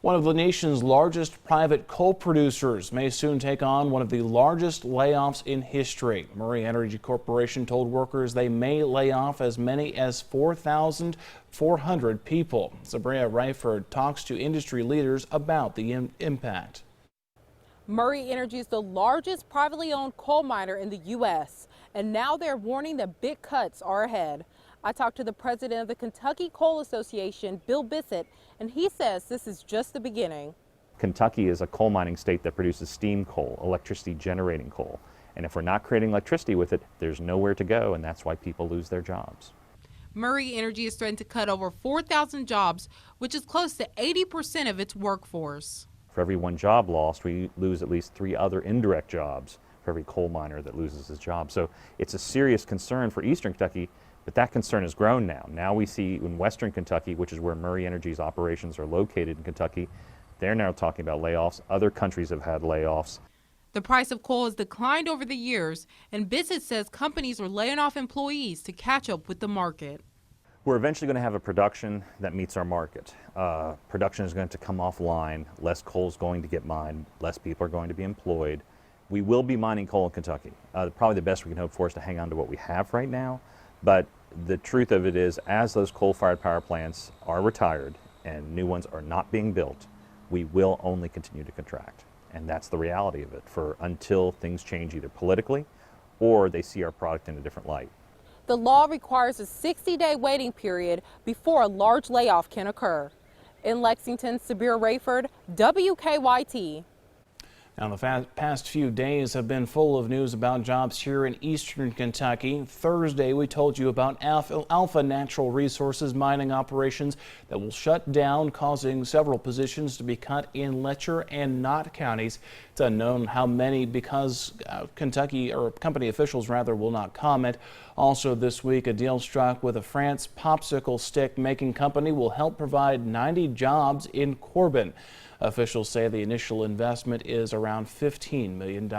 One of the nation's largest private coal producers may soon take on one of the largest layoffs in history. Murray Energy Corporation told workers they may lay off as many as 4,400 people. Sabria Ryford talks to industry leaders about the impact. Murray Energy is the largest privately owned coal miner in the U.S., and now they're warning that big cuts are ahead. I talked to the president of the Kentucky Coal Association, Bill Bissett, and he says this is just the beginning. Kentucky is a coal mining state that produces steam coal, electricity generating coal. And if we're not creating electricity with it, there's nowhere to go, and that's why people lose their jobs. Murray Energy is threatening to cut over 4,000 jobs, which is close to 80% of its workforce. For every one job lost, we lose at least 3 other indirect jobs for every coal miner that loses his job. So it's a serious concern for Eastern Kentucky, but that concern has grown now. Now we see in Western Kentucky, which is where Murray Energy's operations are located in Kentucky, they're now talking about layoffs. Other countries have had layoffs. The price of coal has declined over the years, and Bissett says companies are laying off employees to catch up with the market. We're eventually going to have a production that meets our market. Production is going to come offline, less coal is going to get mined, less people are going to be employed. We will be mining coal in Kentucky. Probably the best we can hope for is to hang on to what we have right now, but the truth of it is, as those coal-fired power plants are retired and new ones are not being built, we will only continue to contract. And that's the reality of it until things change either politically or they see our product in a different light. The law requires a 60-day waiting period before a large layoff can occur. In Lexington, Sabira Rayford, WKYT. Now, the past few days have been full of news about jobs here in Eastern Kentucky. Thursday, we told you about Alpha Natural Resources mining operations that will shut down, causing several positions to be cut in Letcher and Knott counties. It's unknown how many because Kentucky or company officials rather will not comment. Also this week, a deal struck with a France popsicle stick making company will help provide 90 jobs in Corbin. Officials say the initial investment is around $15 million.